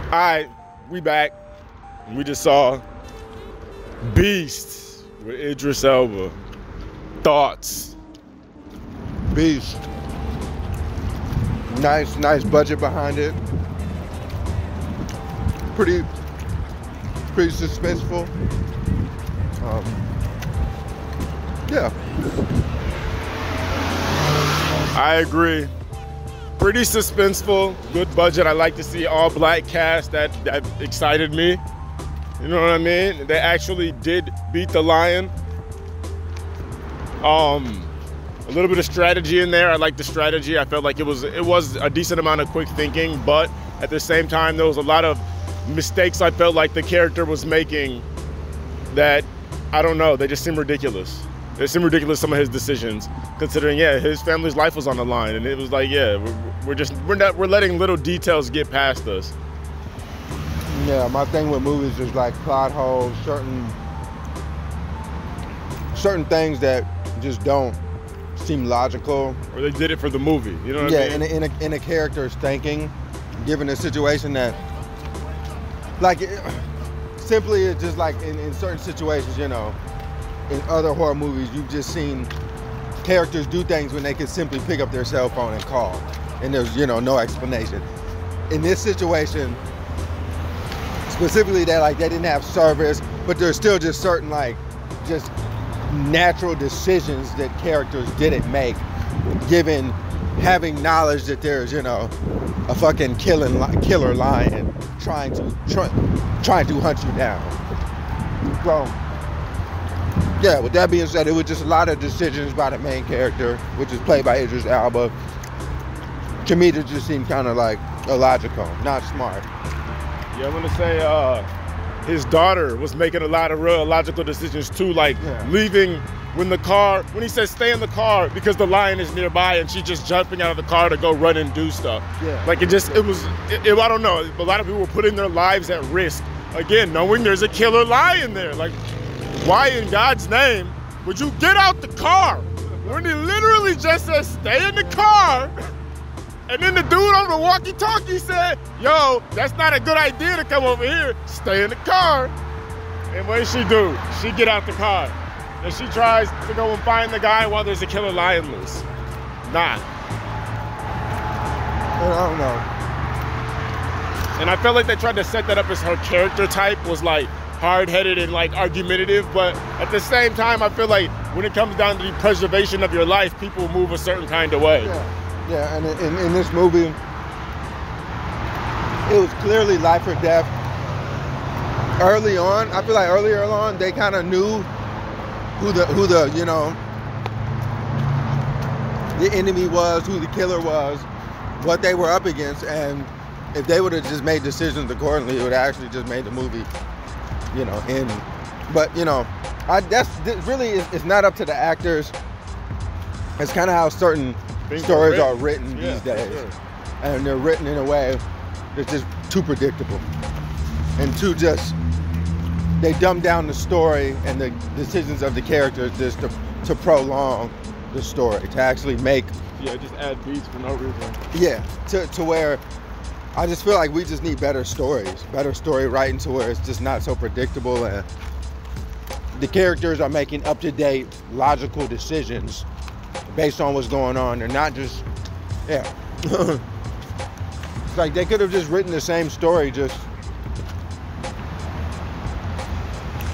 All right, we back. We just saw Beast with Idris Elba. Thoughts? Beast. Nice budget behind it. Pretty suspenseful. Yeah. I agree. Pretty suspenseful, good budget. I like to see all black cast. That excited me. You know what I mean? They actually did beat the lion. A little bit of strategy in there. I like the strategy. I felt like it was a decent amount of quick thinking, but at the same time, there was a lot of mistakes I felt like the character was making that, I don't know, they just seem ridiculous. They seem ridiculous, some of his decisions, considering, yeah, his family's life was on the line, and it was like, yeah, we're letting little details get past us. Yeah, my thing with movies is like plot holes, certain things that just don't seem logical. Or they did it for the movie, you know what I mean? Yeah, in a character's thinking, given a situation that, like, simply it's just like in certain situations, you know, in other horror movies, you've just seen characters do things when they could simply pick up their cell phone and call, and there's, you know, no explanation. In this situation, specifically that, like, they didn't have service, but there's still just certain, like, just natural decisions that characters didn't make, given having knowledge that there's, you know, a fucking killer lion trying to hunt you down. Well, yeah, with that being said, it was just a lot of decisions by the main character, which is played by Idris Elba. To me, that just seemed kind of like illogical, not smart. Yeah, I'm gonna say his daughter was making a lot of real illogical decisions too, like leaving when he says stay in the car because the lion is nearby, and she's just jumping out of the car to go run and do stuff. Yeah. Like I don't know, a lot of people were putting their lives at risk, again, knowing there's a killer lion there. Like, why in God's name would you get out the car when he literally just says stay in the car? And then the dude on the walkie-talkie said, yo, that's not a good idea to come over here. Stay in the car. And what does she do? She get out the car. And she tries to go and find the guy while there's a killer lion loose. Nah. I don't know. And I felt like they tried to set that up as her character type was like hard-headed and like argumentative, but at the same time, I feel like when it comes down to the preservation of your life, people move a certain kind of way. Yeah, and in this movie, it was clearly life or death. Early on, I feel like earlier on, they kind of knew who the you know, the enemy was, who the killer was, what they were up against, and if they would have just made decisions accordingly, it would have actually just made the movie, you know, end. But, you know, it's not up to the actors. It's kind of how certain stories are written these days. Sure. And they're written in a way that's just too predictable. And they dumb down the story and the decisions of the characters just to prolong the story, to actually make... Yeah, just add beats for no reason. Yeah, to where I just feel like we just need better stories, better story writing to where it's just not so predictable and the characters are making up-to-date, logical decisions based on what's going on. They're not just, It's like they could have just written the same story, just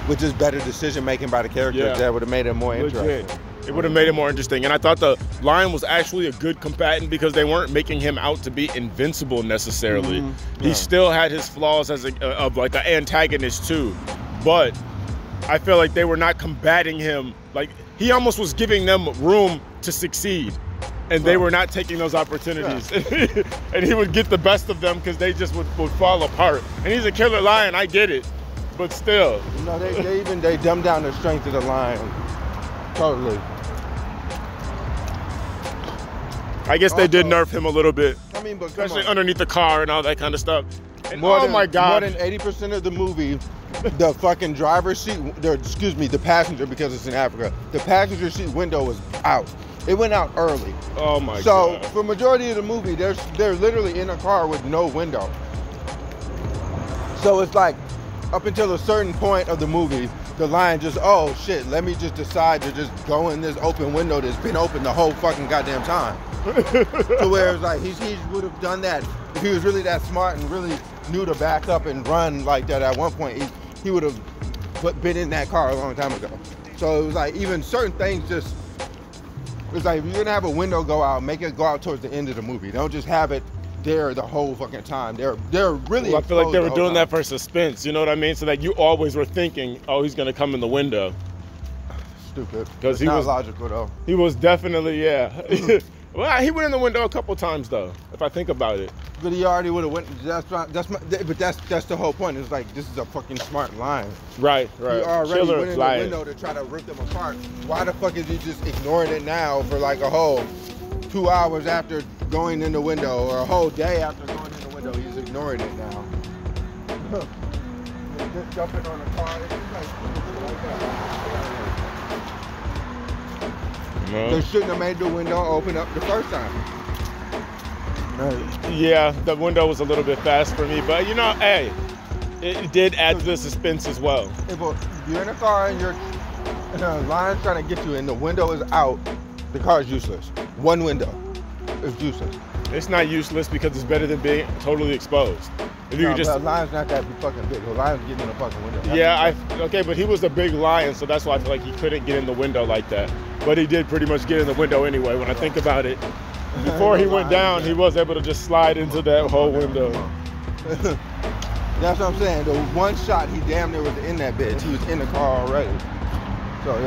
with just better decision making by the characters. That would have made it more interesting. It would have made it more interesting. And I thought the lion was actually a good combatant because they weren't making him out to be invincible necessarily. He still had his flaws as like an antagonist too. But I feel like they were not combating him. Like, he almost was giving them room to succeed. And they were not taking those opportunities. And he would get the best of them because they just would fall apart. And he's a killer lion, I get it. But still. You know, they dumbed down the strength of the lion. Totally. I guess they did nerf him a little bit. I mean, but especially underneath the car and all that kind of stuff. And my God. More than 80% of the movie, the fucking driver's seat, the passenger, because it's in Africa, the passenger seat window was out. It went out early. Oh my God. So for majority of the movie, they're literally in a car with no window. So it's like, up until a certain point of the movie, the lion just, oh shit, let me just decide to just go in this open window that's been open the whole fucking goddamn time. To where it's like, he would have done that if he was really that smart and really knew to back up and run like that at one point. He would have been in that car a long time ago. So it was like, even certain things just, it's like, if you're gonna have a window go out, make it go out towards the end of the movie. Don't just have it there the whole fucking time. They're really. Well, I feel like they were doing that for suspense. You know what I mean? So that you always were thinking, oh, he's gonna come in the window. Stupid. Because he not was logical though. He was definitely, yeah. Well, he went in the window a couple times though, if I think about it. But he already would have went. That's the whole point. It's like, this is a fucking smart line. Right. He already went in the window to try to rip them apart. Why the fuck is he just ignoring it now for like a whole 2 hours after going in the window, or a whole day after going in the window? He's ignoring it now. Just jumping on a car. It's like that. No. They shouldn't have made the window open up the first time. Yeah, the window was a little bit fast for me, but you know, hey, it did add to the suspense as well. If you're in a car and the lion's trying to get you and the window is out, the car is useless. One window is useless. It's not useless because it's better than being totally exposed. If you the lion's not that fucking big. The lion's getting in the fucking window. Yeah, okay, but he was a big lion, so that's why I feel like he couldn't get in the window like that. But he did pretty much get in the window anyway, when I think about it. Before he went down, he was able to just slide into that whole window. That's what I'm saying. The one shot, he damn near was in that bitch. He was in the car already. So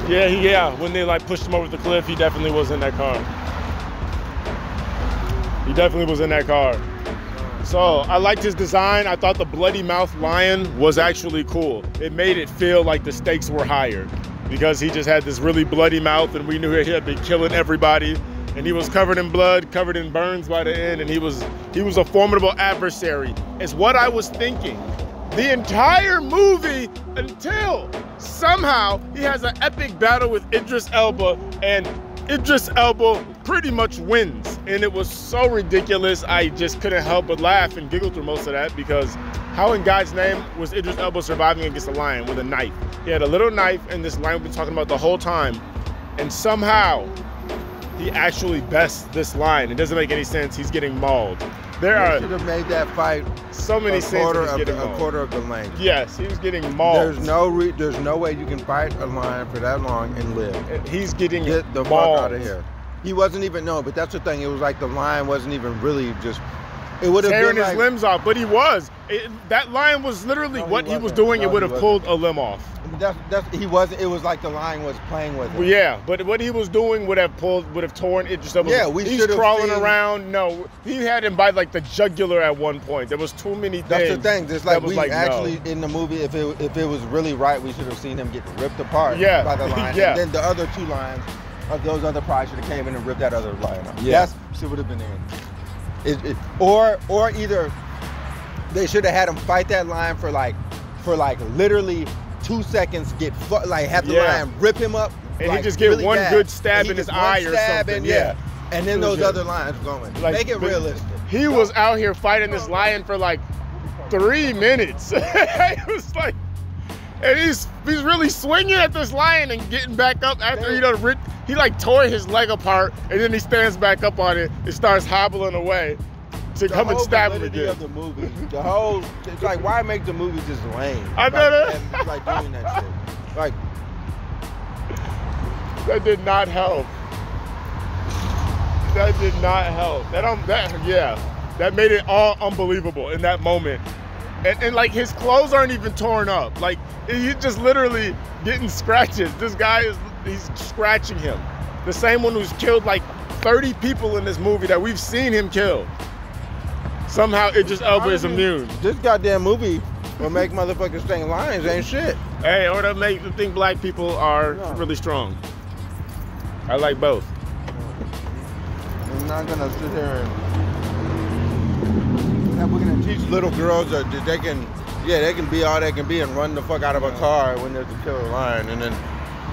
Yeah. When they like pushed him over the cliff, he definitely was in that car. He definitely was in that car. So I liked his design. I thought the bloody mouth lion was actually cool. It made it feel like the stakes were higher because he just had this really bloody mouth, and we knew he had been killing everybody. And he was covered in blood, covered in burns by the end, and he was a formidable adversary, is what I was thinking. The entire movie until somehow he has an epic battle with Idris Elba, and Idris Elba pretty much wins. And it was so ridiculous, I just couldn't help but laugh and giggle through most of that, because how in God's name was Idris Elba surviving against a lion with a knife? He had a little knife, and this lion we've been talking about the whole time, and somehow he actually bests this lion. It doesn't make any sense. He's getting mauled. Should have made that fight so many scenes a quarter of the length. Yes, he was getting mauled. There's no way you can fight a lion for that long and live. He's getting Get the mauled. fuck out of here. He wasn't even, no, but that's the thing. It was like the lion wasn't even really just, it would have been tearing his like, limbs off, but he was. That lion was literally what he was doing. It would have pulled a limb off. He wasn't. It was like the lion was playing with him. Well, yeah, but what he was doing would have torn it. Just he's crawling around. No, he had him by like the jugular at one point. There was too many things. That's the thing. Just like in the movie, if it was really right, we should have seen him get ripped apart by the lion. Yeah. And then the other two lions of those other probably should have came in and ripped that other lion off. Yeah. That should have been in. Or either they should have had him fight that lion for like literally 2 seconds, have the lion rip him up, and he just get really one bad. Good stab in his eye or something. And then those other lions going. Make it realistic. He was out here fighting this lion for like 3 minutes. It was like, and he's really swinging at this lion and getting back up after he like tore his leg apart, and then he stands back up on it and starts hobbling away to come and stab him again. Of the movie, it's like, why make the movie just lame? I know and like doing that shit. Like, that did not help. That did not help. That made it all unbelievable in that moment. And like, his clothes aren't even torn up. Like, he's just literally getting scratches. This guy he's scratching him. The same one who's killed like 30 people in this movie that we've seen him kill. Somehow Idris Elba is immune. This goddamn movie will make motherfuckers think lions ain't shit. Hey, or to make them think black people are really strong. I like both. I'm not gonna sit here and we're gonna teach little girls that they can be all they can be and run the fuck out of a car when there's a killer lion, and then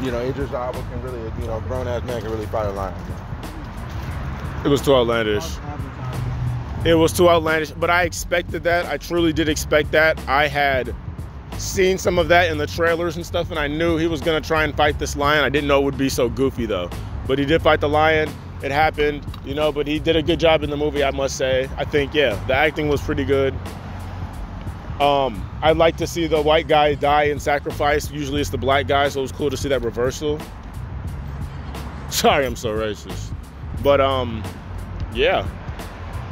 Idris Elba can really, grown ass man can really fight a lion. It was too outlandish. It was too outlandish, but I expected that. I truly did expect that. I had seen some of that in the trailers and stuff, and I knew he was gonna try and fight this lion. I didn't know it would be so goofy though. But he did fight the lion. It happened, you know, but he did a good job in the movie, I must say. I think, yeah, the acting was pretty good. I'd like to see the white guy die in sacrifice. Usually it's the black guy, so it was cool to see that reversal. Sorry, I'm so racist. But yeah,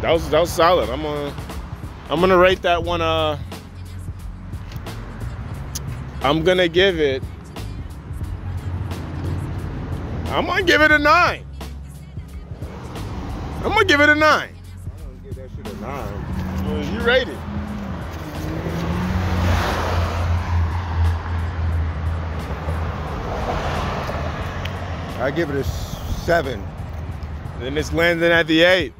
that was solid. I'm gonna rate that one. I'm gonna give it a 9. I'm gonna give it a 9. I'm gonna give that shit a 9. Well, you rate it. I give it a 7. Then it's landing at the 8.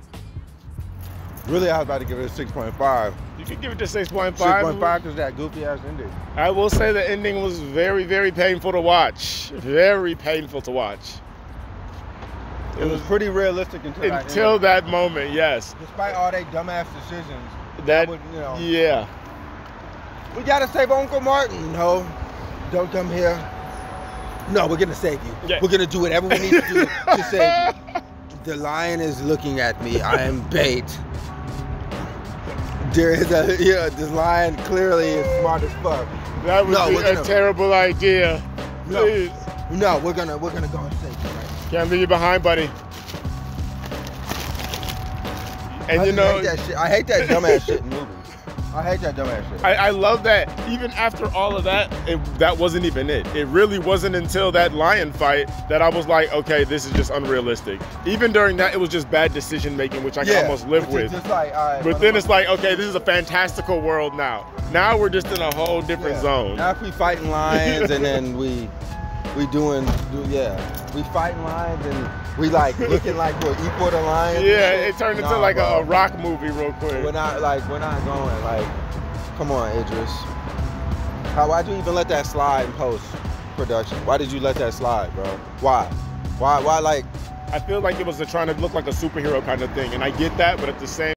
Really, I was about to give it a 6.5. You could give it to 6.5. 6.5 because that goofy ass ending. I will say the ending was very, very painful to watch. Very painful to watch. It was pretty realistic until that moment, yes. Despite all they dumbass decisions. That would, you know, yeah. We gotta save Uncle Martin. No, don't come here. No, we're gonna save you. Yeah. We're gonna do whatever we need to do to save you. The lion is looking at me. I am bait. There is this lion clearly is smart as fuck. That would be a terrible idea. Please. No, we're gonna go and save you. Right? Can't leave you behind, buddy. And I hate that shit. I hate that dumbass shit in movies. I hate that dumbass shit. I love that even after all of that, that wasn't even it. It really wasn't until that lion fight that I was like, okay, this is just unrealistic. Even during that, it was just bad decision making, which I can almost live with. Just like, all right, but then it's like, okay, this is a fantastical world now. Now we're just in a whole different zone. Now if we fighting lions and then we fighting lions and we like looking like we're equal to lions. Yeah, it turned into like a rock movie real quick. We're not going like, come on, Idris. Why'd you even let that slide in post production? Why did you let that slide, bro? Why like? I feel like it was trying to look like a superhero kind of thing, and I get that, but at the same